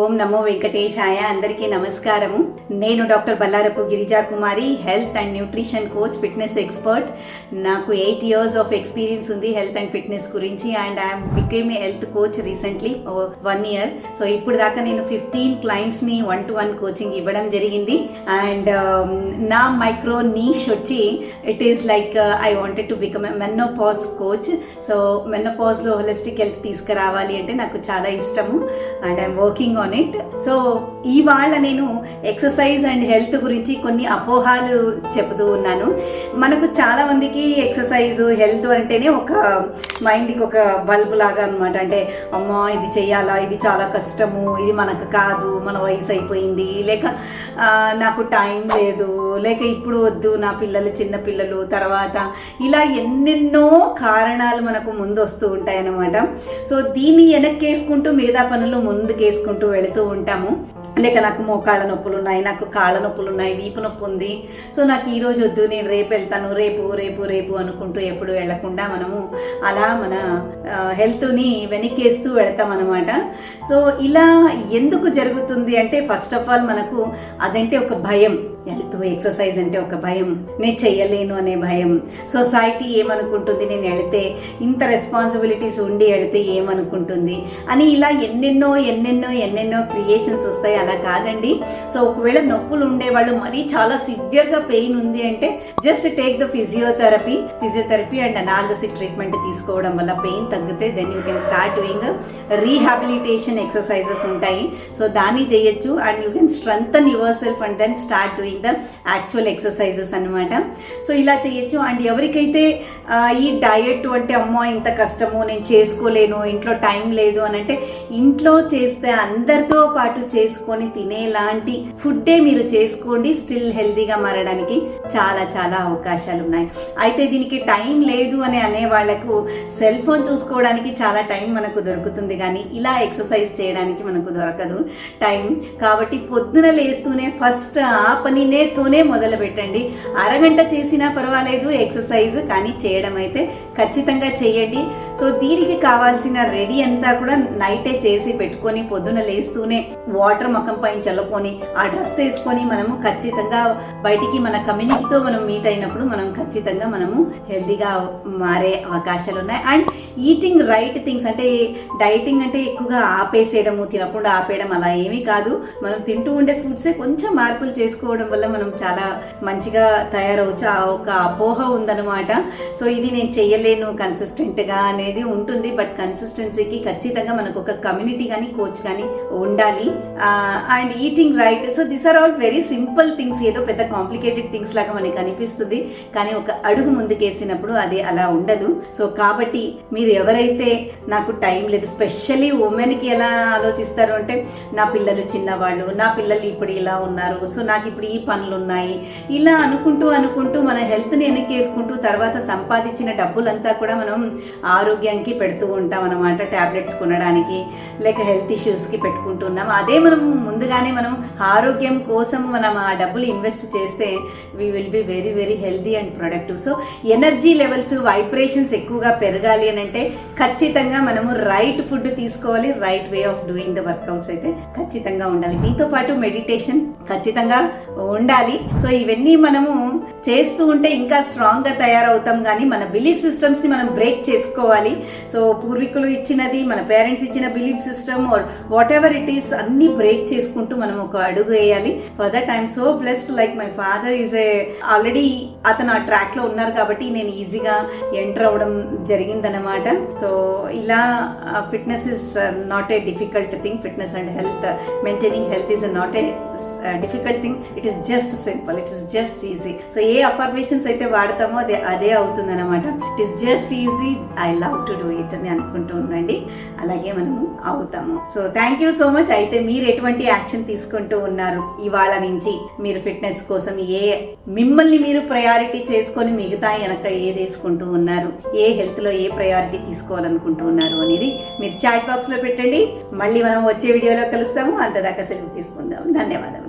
ఓం నమో వెంకటేశాయ. అందరికీ నమస్కారము. నేను doctor Ballarapu Girija Kumari, health and nutrition coach, fitness expert. నాకు 8 years ఆఫ్ ఎక్స్పీరియన్స్ ఉంది హెల్త్ అండ్ ఫిట్నెస్ గురించి. And I'm became a health coach recently 1 year. So ఇప్పుడు దాకా నేను 15 క్లయింట్స్ని 1-to-1 కోచింగ్ ఇవ్వడం జరిగింది. అండ్ నా మైక్రో నీష్ వచ్చి it is like I wanted to become a menopause coach. So మెనోపాజ్లో హోలిస్టిక్ హెల్త్ తీసుకురావాలి అంటే నాకు చాలా ఇష్టము and I'm working on it. So ఇవాళ నేను ఎక్సర్సైజ్ అండ్ హెల్త్ గురించి కొన్ని అపోహాలు చెబుతూ ఉన్నాను. మనకు చాలా మందికి ఎక్సర్సైజ్ హెల్త్ అంటేనే ఒక మైండ్కి ఒక బల్బు లాగా అనమాట. అంటే అమ్మా ఇది చెయ్యాలా, ఇది చాలా కష్టము, ఇది మనకు కాదు, మన వయసు అయిపోయింది, లేక నాకు టైం లేదు, లేక ఇప్పుడు వద్దు, నా పిల్లలు చిన్న పిల్లలు, తర్వాత ఇలా ఎన్నెన్నో కారణాలు మనకు ముందు వస్తూ ఉంటాయన్నమాట. సో దీన్ని వెనక్కేసుకుంటూ మిగతా పనులు ముందుకేసుకుంటూ వెళుతూ ఉంటాము. లేక నాకు మోకాళ్ళ నొప్పులు ఉన్నాయి, నాకు కాళ్ళ నొప్పులు ఉన్నాయి, వీపు నొప్పి ఉంది, సో నాకు ఈరోజు వద్దు, నేను రేపు వెళ్తాను, రేపు రేపు రేపు అనుకుంటూ ఎప్పుడు వెళ్లకుండా మనము అలా మన హెల్త్ని వెనక్కేస్తూ వెళతాం అనమాట. సో ఇలా ఎందుకు జరుగుతుంది అంటే ఫస్ట్ ఆఫ్ ఆల్ మనకు అదంటే ఒక భయం. హెల్త్ ఎక్సర్సైజ్ అంటే ఒక భయం, నేను చెయ్యలేను అనే భయం. సొసైటీ ఏమనుకుంటుంది, నేను వెళితే ఇంత రెస్పాన్సిబిలిటీస్ ఉండి వెళితే ఏమనుకుంటుంది అని ఇలా ఎన్నెన్నో ఎన్నెన్నో ఎన్నెన్నో క్రియేషన్స్ వస్తాయి. అలా కాదండి. సో ఒకవేళ నొప్పులు ఉండేవాళ్ళు మరీ చాలా సివియర్గా పెయిన్ ఉంది అంటే just take the physiotherapy and analgesic treatment తీసుకోవడం వల్ల పెయిన్ తగ్గితే then you can start doing rehabilitation exercises ఉంటాయి. సో దాన్ని చేయొచ్చు and you can strengthen yourself and then start doing the actual exercises అనమాట. సో ఇలా చేయొచ్చు. అండ్ ఎవరికైతే ఈ డయట్ అంటే అమ్మో ఇంత కష్టము, నేను చేసుకోలేను, ఇంట్లో టైం లేదు అని అంటే ఇంట్లో చేస్తే అందరితో పాటు చేసుకొని తినేలాంటి ఫుడ్డే మీరు చేసుకోండి. స్టిల్ హెల్తీగా మారడానికి చాలా చాలా అవకాశాలు ఉన్నాయి. అయితే దీనికి టైం లేదు అని అనే వాళ్ళకు సెల్ ఫోన్ చూసుకోవడానికి చాలా టైం మనకు దొరుకుతుంది, కానీ ఇలా ఎక్సర్సైజ్ చేయడానికి మనకు దొరకదు టైం. కాబట్టి పొద్దున లేస్తూనే ఫస్ట్ ఆ పనితోనే మొదలు పెట్టండి. అరగంట చేసినా పర్వాలేదు ఎక్సర్సైజ్, కానీ చేయడం అయితే ఖచ్చితంగా చేయండి. సో దీనికి కావాల్సిన రెడీ అంతా కూడా నైటే చేసి పెట్టుకొని పొద్దున లేస్తూనే వాటర్ ముఖం పైన చల్లుకొని ఆ డ్రెస్ వేసుకొని మనము ఖచ్చితంగా బయటికి మన కమ్యూనిటీతో మనం మీట్ అయినప్పుడు మనం ఖచ్చితంగా మనము హెల్తీగా మారే అవకాశాలు ఉన్నాయి. అండ్ ఈటింగ్ రైట్ థింగ్స్, అంటే డైటింగ్ అంటే ఎక్కువగా ఆపేసేయడము, తినకుండా ఆపేయడం అలా ఏమీ కాదు. మనం తింటూ ఉండే ఫుడ్సే కొంచెం మార్పులు చేసుకోవడం వల్ల మనం చాలా మంచిగా తయారవచ్చు. ఆ ఒక అపోహ ఉందన్నమాట. సో ఇది నేను చెయ్యలేను కన్సిస్టెంట్గా అనేది ఉంటుంది, బట్ కన్సిస్టెన్సీకి ఖచ్చితంగా మనకు ఒక కమ్యూనిటీ కానీ కోచ్ కానీ ఉండాలి. And eating right, so this are all very simple things. ఏదో పెద్ద కాంప్లికేటెడ్ థింగ్స్ లాగా మనకి అనిపిస్తుంది, కానీ ఒక అడుగు ముందుకేసినప్పుడు అది అలా ఉండదు. సో కాబట్టి మీరు ఎవరైతే నాకు టైం లేదు, స్పెషల్లీ ఉమెన్కి ఎలా ఆలోచిస్తారు అంటే నా పిల్లలు చిన్నవాళ్ళు, నా పిల్లలు ఇప్పుడు ఇలా ఉన్నారు, సో నాకు ఇప్పుడు ఈ పనులు ఉన్నాయి, ఇలా అనుకుంటూ మన హెల్త్ని వెనక్కేసుకుంటూ తర్వాత సంపాదించిన డబ్బులంతా కూడా మనం ఆరోగ్యానికి పెడుతూ ఉంటాం అన్నమాట. ట్యాబ్లెట్స్ కొనడానికి లేక హెల్త్ ఇష్యూస్కి పెట్టుకుంటున్నాం. అదే మనం ముందుగానే మనం ఆరోగ్యం కోసం మనం ఆ డబ్బులు ఇన్వెస్ట్ చేస్తే we will be very very healthy and productive. So energy levels, vibrations ఎక్కువగా పెరగాలి అని అంటే ఖచ్చితంగా మనము రైట్ ఫుడ్ తీసుకోవాలి, right way of doing the workouts అయితే ఖచ్చితంగా ఉండాలి. దీంతో పాటు మెడిటేషన్ ఖచ్చితంగా ఉండాలి. సో ఇవన్నీ మనము చేస్తూ ఉంటే ఇంకా స్ట్రాంగ్గా తయారవుతాం, కానీ మన బిలీఫ్ సిస్టమ్స్ని మనం బ్రేక్ చేసుకోవాలి. సో పూర్వీకులు ఇచ్చినది, మన పేరెంట్స్ ఇచ్చిన belief system or whatever it is అన్ని బ్రేక్ చేసుకుంటూ మనం ఒక అడుగు వేయాలి. For that I'm so blessed, like my father is already అతను ఆ ట్రాక్లో ఉన్నారు కాబట్టి నేను ఈజీగా ఎంటర్ అవ్వడం జరిగిందనమాట. సో ఇలా fitness is not a difficult thing. Fitness and health, maintaining health is not a difficult thing. It is just simple, it is just easy. So A affirmations అయితే వాడతామో అదే అవుతుంది అనమాట. It is just easy, I love to do it అని అనుకుంటూ ఉండండి, అలాగే మనము అవుతాము. So thank you so much. అయితే మీరు ఎటువంటి యాక్షన్ తీసుకుంటూ ఉన్నారు ఇవాళ నుంచి? మీరు ఫిట్నెస్ కోసం మిమ్మల్ని మీరు ప్రయారిటీ చేసుకొని మిగతా వెనక ఏది వేసుకుంటూ ఉన్నారు, ఏ హెల్త్లో ఏ ప్రయారిటీ తీసుకోవాలనుకుంటూ ఉన్నారు అనేది మీరు చాట్ బాక్స్లో పెట్టండి. మళ్ళీ మనం వచ్చే వీడియోలో కలుస్తాము. అంతదాకా సెలవు తీసుకుందాం. ధన్యవాదాలు.